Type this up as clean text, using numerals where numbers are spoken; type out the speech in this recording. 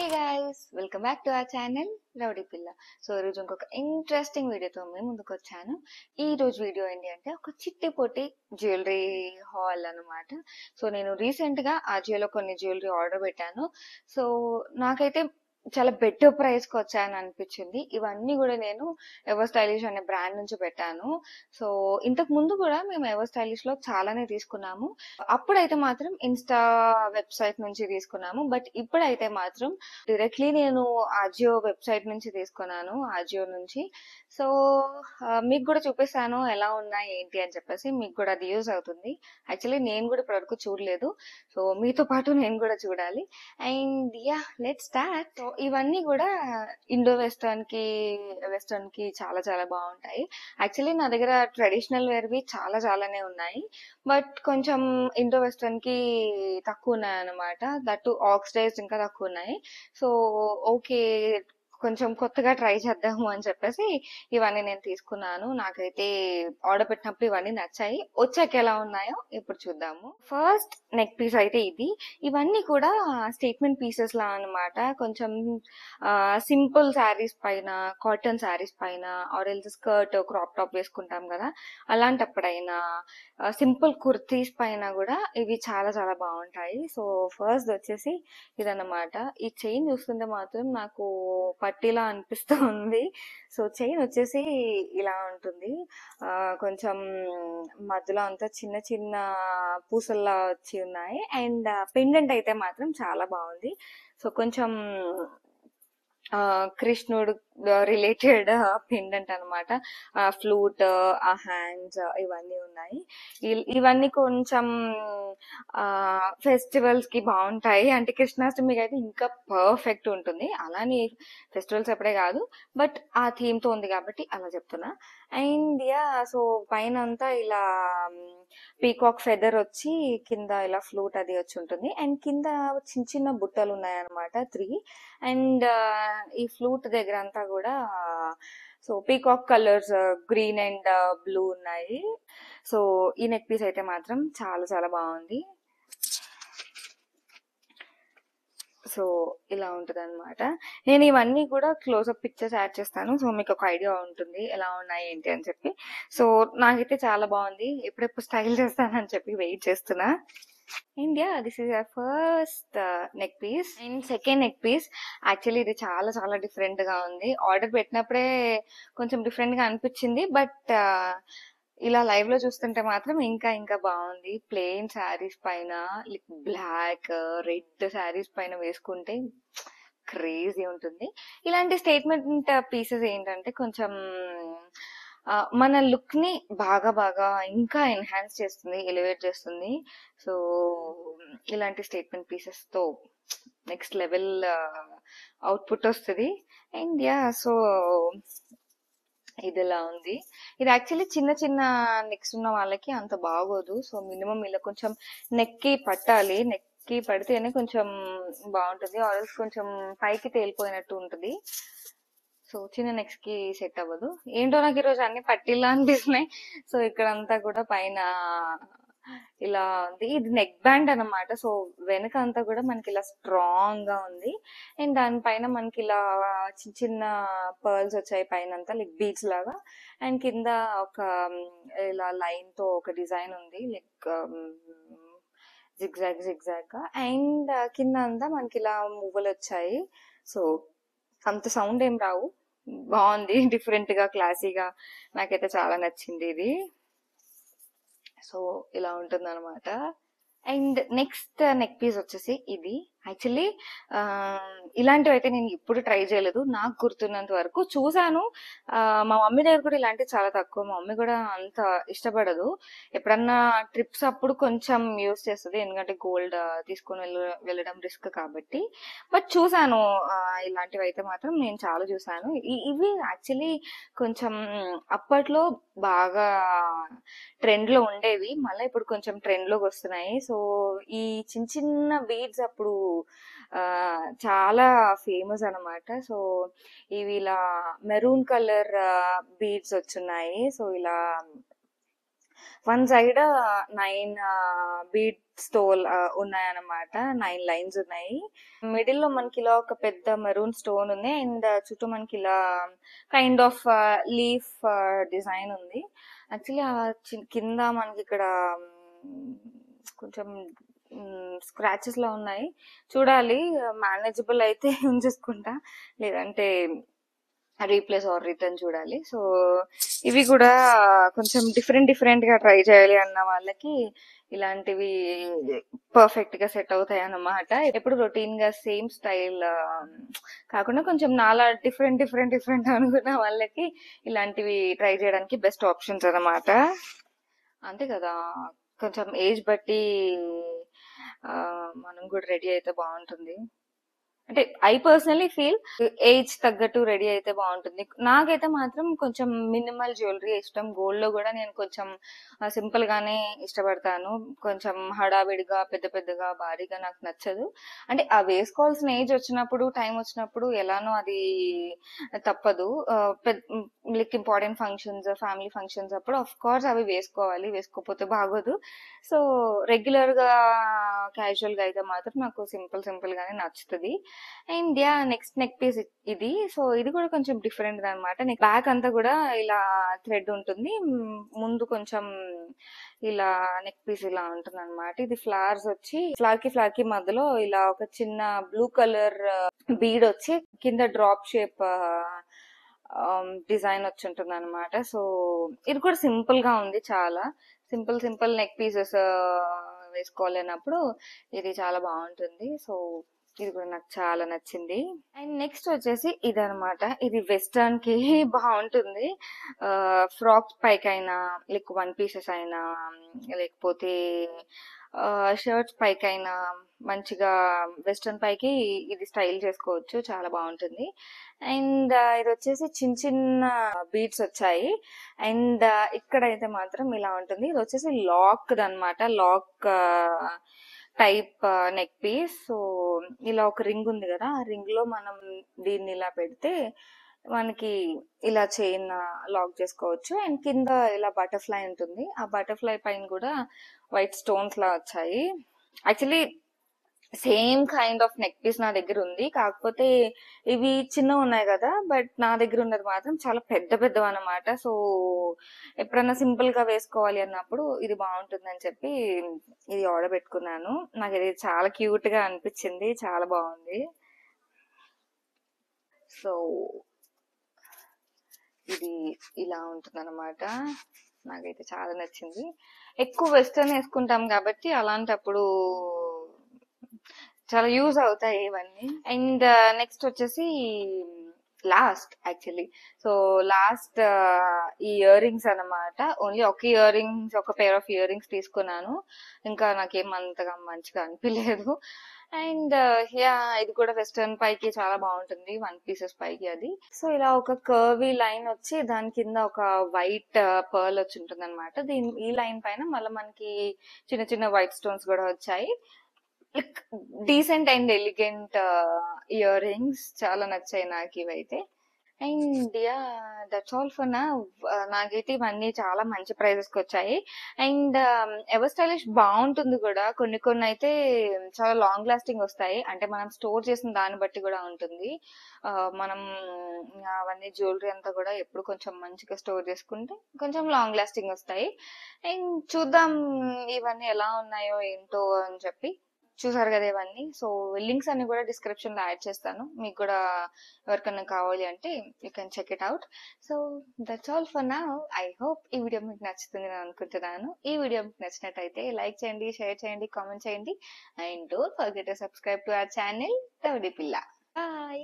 Hey guys, welcome back to our channel rowdy పిల్ల. So ఈరోజు ఇంకొక ఇంట్రెస్టింగ్ వీడియోతో మేము ముందుకు వచ్చాను. ఈ రోజు వీడియో ఏంటి అంటే ఒక చిట్టి పొట్టి జ్యువెలరీ హాల్ అన్నమాట. సో నేను రీసెంట్ గా ఆజియోలో కొన్ని జ్యువెలరీ ఆర్డర్ పెట్టాను. సో నాకైతే చాలా బెటర్ ప్రైస్ కి వచ్చాయని అనిపించింది. ఇవన్నీ కూడా నేను ఎవర్ స్టైలిష్ అనే బ్రాండ్ నుంచి పెట్టాను. సో ఇంతకు ముందు కూడా మేము ఎవర్ స్టైలిష్ లో చాలానే తీసుకున్నాము. అప్పుడైతే మాత్రం ఇన్స్టా వెబ్సైట్ నుంచి తీసుకున్నాము. బట్ ఇప్పుడైతే మాత్రం డైరెక్ట్లీ నేను ఆజియో వెబ్సైట్ నుంచి తీసుకున్నాను, ఆజియో నుంచి. సో మీకు కూడా చూపిస్తాను ఎలా ఉన్నాయి ఏంటి అని చెప్పేసి, మీకు కూడా అది యూజ్ అవుతుంది. యాక్చువల్లీ నేను కూడా ఇప్పటివరకు చూడలేదు, సో మీతో పాటు నేను కూడా చూడాలి. And yeah, let's start. So ఇవన్నీ కూడా ఇండో వెస్టర్న్ కి చాలా చాలా బాగుంటాయి. యాక్చువల్లీ నా దగ్గర ట్రెడిషనల్ వేర్ వి చాలానే ఉన్నాయి, బట్ కొంచెం ఇండో వెస్టర్న్ కి తక్కువ ఉన్నాయి అనమాట. దట్టు ఆక్సిడైజ్డ్ ఇంకా తక్కువ ఉన్నాయి. సో ఓకే, కొంచెం కొత్తగా ట్రై చేద్దాము అని చెప్పేసి ఇవన్నీ నేను తీసుకున్నాను. నాకైతే ఆర్డర్ పెట్టినప్పుడు ఇవన్నీ నచ్చాయి. వచ్చాక ఎలా ఉన్నాయో ఇప్పుడు చూద్దాము. ఫస్ట్ నెక్ పీస్ అయితే ఇది. ఇవన్నీ కూడా స్టేట్మెంట్ పీసెస్ లా అనమాట. కొంచెం సింపుల్ శారీస్ పైన, కాటన్ శారీస్ పైన, ఆరెల్స్ స్కర్ట్ క్రాప్ టాప్ వేసుకుంటాం కదా, అలాంటప్పుడైనా సింపుల్ కుర్తీస్ పైన కూడా ఇవి చాలా చాలా బాగుంటాయి. సో ఫస్ట్ వచ్చేసి ఇదన్నమాట. ఈ చైన్ చూస్తుంటే మాత్రం నాకు పట్టీలా అనిపిస్తూ ఉంది. సో చైన్ వచ్చేసి ఇలా ఉంటుంది. కొంచెం మధ్యలో అంతా చిన్న చిన్న పూసల్లా వచ్చి ఉన్నాయి. అండ్ పెండెంట్ అయితే మాత్రం చాలా బాగుంది. సో కొంచెం కృష్ణుడు రిలేటెడ్ పెండెంట్ అనమాట. ఫ్లూట్, ఆ హ్యాండ్స్ ఇవన్నీ ఉన్నాయి. ఇవన్నీ కొంచెం ఫెస్టివల్స్ కి బాగుంటాయి. అంటే కృష్ణాష్టమికి అయితే ఇంకా పర్ఫెక్ట్ ఉంటుంది. అలానే ఫెస్టివల్స్ అప్పుడే కాదు, బట్ ఆ థీమ్ తో ఉంది కాబట్టి అలా చెప్తున్నా. అండ్ యా, సో పైన అంతా ఇలా పీకాక్ ఫెదర్ వచ్చి కింద ఇలా ఫ్లూట్ అది వచ్చి ఉంటుంది. అండ్ కింద చిన్న చిన్న బుట్టలు ఉన్నాయన్నమాట, 3. అండ్ ఈ ఫ్లూట్ దగ్గర అంతా కూడా so peacock colours green and blue ఉన్నాయి. సో ఈ నెక్ పీస్ అయితే మాత్రం చాలా చాలా బాగుంది. సో ఇలా ఉంటది అనమాట. నేను ఇవన్నీ కూడా క్లోజ్అప్ పిక్చర్స్ యాడ్ చేస్తాను, సో మీకు ఒక ఐడియా ఉంటుంది ఎలా ఉన్నాయి ఏంటి అని చెప్పి. సో నాకైతే చాలా బాగుంది. ఎప్పుడెప్పుడు స్టైల్ చేస్తానని చెప్పి వెయిట్ చేస్తున్నా. And yeah, this is your first neck piece. And second neck piece actually ఇది చాలా చాలా డిఫరెంట్ గా ఉంది. ఆర్డర్ పెట్టినప్పుడే కొంచెం డిఫరెంట్ గా అనిపించింది, బట్ ఇలా లైవ్ లో చూస్తుంటే మాత్రం ఇంకా ఇంకా బాగుంది. ప్లెయిన్ శారీస్ పైన లైక్ బ్లాక్, రెడ్ శారీస్ పైన వేసుకుంటే క్రేజీ ఉంటుంది. ఇలాంటి స్టేట్మెంట్ పీసెస్ ఏంటంటే కొంచెం మన లుక్ ని బాగా బాగా ఇంకా ఎన్హాన్స్ చేస్తుంది, ఎలివేట్ చేస్తుంది. సో ఇలాంటి స్టేట్మెంట్ పీసెస్ తో నెక్స్ట్ లెవెల్ అవుట్పుట్ వస్తుంది. అండ్ యా, సో ఇదిలా ఉంది. ఇది యాక్చువల్లీ చిన్న చిన్న నెక్స్ ఉన్న వాళ్ళకి అంత బాగోదు. సో మినిమం ఇలా కొంచెం నెక్ కి పట్టాలి. నెక్ కి పడితేనే కొంచెం బాగుంటుంది, ఆర్ఎల్స్ కొంచెం పైకి తేలిపోయినట్టు ఉంటుంది. సో చిన్న నెక్స్ కి సెట్ అవ్వదు. ఏంటో నాకు ఈరోజు అన్ని పట్టిల్లా అనిపిస్తున్నాయి. సో ఇక్కడంతా కూడా పైన ఇలా ఉంది. ఇది నెక్ బ్యాండ్ అన్నమాట. సో వెనక అంతా కూడా మనకి ఇలా స్ట్రాంగ్ గా ఉంది. అండ్ దానిపైన మనకి ఇలా చిన్న చిన్న పర్ల్స్ వచ్చాయి పైన అంతా, లైక్ బీడ్స్ లాగా. అండ్ కింద ఒక ఇలా లైన్ తో ఒక డిజైన్ ఉంది, లైక్ జిగ్జాగ్ గా. అండ్ కింద అంతా మనకి ఇలా మువ్వలు వచ్చాయి. సో అంత సౌండ్ ఏం రావు, బాగుంది, డిఫరెంట్ గా క్లాసీగా. నాకైతే చాలా నచ్చింది ఇది. సో ఇలా ఉంటుంది అనమాట. అండ్ నెక్స్ట్ నెక్ పీస్ వచ్చేసి ఇది. యాక్చువల్లీ ఇలాంటివి అయితే నేను ఇప్పుడు ట్రై చేయలేదు, నాకు గుర్తున్నంత వరకు. చూసాను, మా మమ్మీ దగ్గర కూడా ఇలాంటివి చాలా తక్కువ. మా మమ్మీ కూడా అంత ఇష్టపడదు. ఎప్పుడన్నా ట్రిప్స్ అప్పుడు కొంచెం యూస్ చేస్తుంది, ఎందుకంటే గోల్డ్ తీసుకొని వెళ్ళడం రిస్క్ కాబట్టి. బట్ చూసాను, ఇలాంటివి అయితే మాత్రం నేను చాలా చూసాను. ఇవి యాక్చువల్లీ కొంచెం అప్పట్లో బాగా ట్రెండ్ లో ఉండేవి, మళ్ళీ ఇప్పుడు కొంచెం ట్రెండ్ లోకి వస్తున్నాయి. సో ఈ చిన్న చిన్న బీడ్స్ అప్పుడు చాలా ఫేమస్ అనమాట. సో ఇవి ఇలా మెరూన్ కలర్ బీడ్స్ వచ్చున్నాయి. సో ఇలా వన్ సైడ్ 9 బీడ్ స్టోల్ ఉన్నాయన్నమాట. 9 లైన్స్ ఉన్నాయి. మిడిల్ లో మనకి ఇలా ఒక పెద్ద మెరూన్ స్టోన్ ఉంది అండ్ చుట్టూ మనకి ఇలా కైండ్ ఆఫ్ లీఫ్ డిజైన్ ఉంది. యాక్చువల్లీ కింద మనకి ఇక్కడ కొంచెం స్క్రాచెస్ లా ఉన్నాయి. చూడాలి, మేనేజబుల్ అయితే ఉంచేసుకుంటా, లేదంటే రీప్లేస్ ఆర్ రిటర్న్ చూడాలి. సో ఇవి కూడా కొంచెం డిఫరెంట్ గా ట్రై చేయాలి అన్న వాళ్ళకి ఇలాంటివి పర్ఫెక్ట్ గా సెట్ అవుతాయి అన్నమాట. ఎప్పుడు రొటీన్ గా సేమ్ స్టైల్ కాకుండా కొంచెం నాలా డిఫరెంట్ అనుకున్న వాళ్ళకి ఇలాంటివి ట్రై చేయడానికి బెస్ట్ ఆప్షన్స్ అన్నమాట. అంతే కదా, కొంచెం ఏజ్ బట్టి మనం కూడా రెడీ అయితే బాగుంటుంది. అంటే ఐ పర్సనలీ ఫీల్ ఏజ్ తగ్గట్టు రెడీ అయితే బాగుంటుంది. నాకైతే మాత్రం కొంచెం మినిమల్ జ్యువెలరీ ఇష్టం. గోల్డ్ లో కూడా నేను కొంచెం సింపుల్ గానే ఇష్టపడతాను. కొంచెం హడావిడిగా పెద్దగా భారీగా నాకు నచ్చదు. అంటే ఆ వేసుకోవాల్సిన ఏజ్ వచ్చినప్పుడు, టైం వచ్చినప్పుడు ఎలానో అది తప్పదు. Like important functions, family functions అప్పుడు ఆఫ్ కోర్స్ అవి వేసుకోవాలి, వేసుకోకపోతే బాగోదు. సో రెగ్యులర్ గా క్యాజువల్ గా అయితే మాత్రం నాకు సింపుల్ గానే నచ్చుతుంది. And yeah, next neck piece ఇది. సో ఇది కూడా కొంచెం డిఫరెంట్ అనమాట. బ్యాక్ అంతా కూడా ఇలా థ్రెడ్ ఉంటుంది, ముందు కొంచెం ఇలా నెక్ పీస్ ఇలా ఉంటుంది అనమాట. ఇది ఫ్లవర్స్ వచ్చి ఫ్లవర్ కి మధ్యలో ఇలా ఒక చిన్న బ్లూ కలర్ బీడ్ వచ్చి కింద డ్రాప్ షేప్ డిజైన్ వచ్చి ఉంటుంది అనమాట. సో ఇది కూడా సింపుల్ గా ఉంది, చాలా సింపుల్ నెక్ పీసెస్ వేసుకోవాలన్నప్పుడు ఇది చాలా బాగుంటుంది. సో ఇది కూడా నాకు చాలా నచ్చింది. అండ్ నెక్స్ట్ వచ్చేసి ఇదనమాట. ఇది వెస్టర్న్ కి బాగుంటుంది. ఫ్రాక్ పైకైనా, లైక్ వన్ పీసెస్ అయినా, లేకపోతే షర్ట్స్ పైకైనా మంచిగా వెస్టర్న్ పైకి ఇది స్టైల్ చేసుకోవచ్చు, చాలా బాగుంటుంది. అండ్ ఇది వచ్చేసి చిన్న బీడ్స్ వచ్చాయి. అండ్ ఇక్కడైతే మాత్రం ఇలా ఉంటుంది. ఇది వచ్చేసి లాక్ అనమాట, lock type neck piece. So ఇలా ఒక రింగ్ ఉంది కదా, ఆ రింగ్ లో మనం దీన్ని ఇలా పెడితే మనకి ఇలా చైన్ లాక్ చేసుకోవచ్చు. అండ్ కింద ఇలా బటర్ఫ్లై ఉంటుంది, ఆ బటర్ఫ్లై పైన కూడా వైట్ స్టోన్స్ లా వచ్చాయి. Actually same kind of neck piece నా దగ్గర ఉంది, కాకపోతే ఇవి చిన్న ఉన్నాయి కదా, బట్ నా దగ్గర ఉన్నది మాత్రం చాలా పెద్దవి అన్నమాట. సో ఎప్పుడన్నా సింపుల్ గా వేసుకోవాలి అన్నప్పుడు ఇది బాగుంటుంది అని చెప్పి ఇది ఆర్డర్ పెట్టుకున్నాను. నాకు ఇది చాలా క్యూట్ గా అనిపించింది, చాలా బాగుంది. సో ఇది ఇలా ఉంటుంది అనమాట. నాకైతే చాలా నచ్చింది. ఎక్కువ వెస్టర్న్ వేసుకుంటాం కాబట్టి అలాంటప్పుడు చాలా యూజ్ అవుతాయి ఇవన్నీ. అండ్ నెక్స్ట్ వచ్చేసి లాస్ట్ యాక్చువల్లీ. సో లాస్ట్ ఈ ఇయర్ రింగ్స్ అనమాట. ఓన్లీ ఒక పేర్ ఆఫ్ ఇయర్ రింగ్స్ తీసుకున్నాను, ఇంకా నాకేం అంతగా మంచిగా అనిపించలేదు. అండ్ యా, ఇది కూడా వెస్టర్న్ పైకి చాలా బాగుంటుంది, వన్ పీసెస్ పైకి అది. సో ఇలా ఒక కర్వీ లైన్ వచ్చి దాని కింద ఒక వైట్ పర్ల్ వచ్చి ఉంటుంది అనమాట. ఈ లైన్ పైన మళ్ళీ మనకి చిన్న వైట్ స్టోన్స్ కూడా వచ్చాయి. Like decent and elegant ear rings, చాలా నచ్చాయి నాకు ఇవైతే. And yeah, that's all for నా. నాకైతే ఇవన్నీ చాలా మంచి ప్రైజెస్ కి వచ్చాయి. అండ్ ఎవర్ స్టైలిష్ బాగుంటుంది కూడా. కొన్ని అయితే చాలా లాంగ్ లాస్టింగ్ వస్తాయి, అంటే మనం స్టోర్ చేసిన దాన్ని బట్టి కూడా ఉంటుంది. మనం అవన్నీ జ్యువెలరీ అంతా కూడా ఎప్పుడు కొంచెం మంచిగా స్టోర్ చేసుకుంటే కొంచెం లాంగ్ లాస్టింగ్ వస్తాయి. అండ్ చూద్దాం ఇవన్నీ ఎలా ఉన్నాయో ఏంటో అని చెప్పి. చూసారు కదా ఇవన్నీ. సో లింక్స్ అన్ని కూడా డిస్క్రిప్షన్ లో యాడ్ చేస్తాను, మీకు కూడా ఎవరికన్నా కావాలి అంటే you can check it out. So that's all for now. I hope ఈ వీడియో మీకు నచ్చుతుంది నేను అనుకుంటున్నాను. ఈ వీడియో మీకు నచ్చినట్టయితే లైక్ చేయండి, షేర్ చేయండి, కామెంట్ చేయండి. And don't forget to subscribe to our channel rowdy పిల్ల. బాయ్.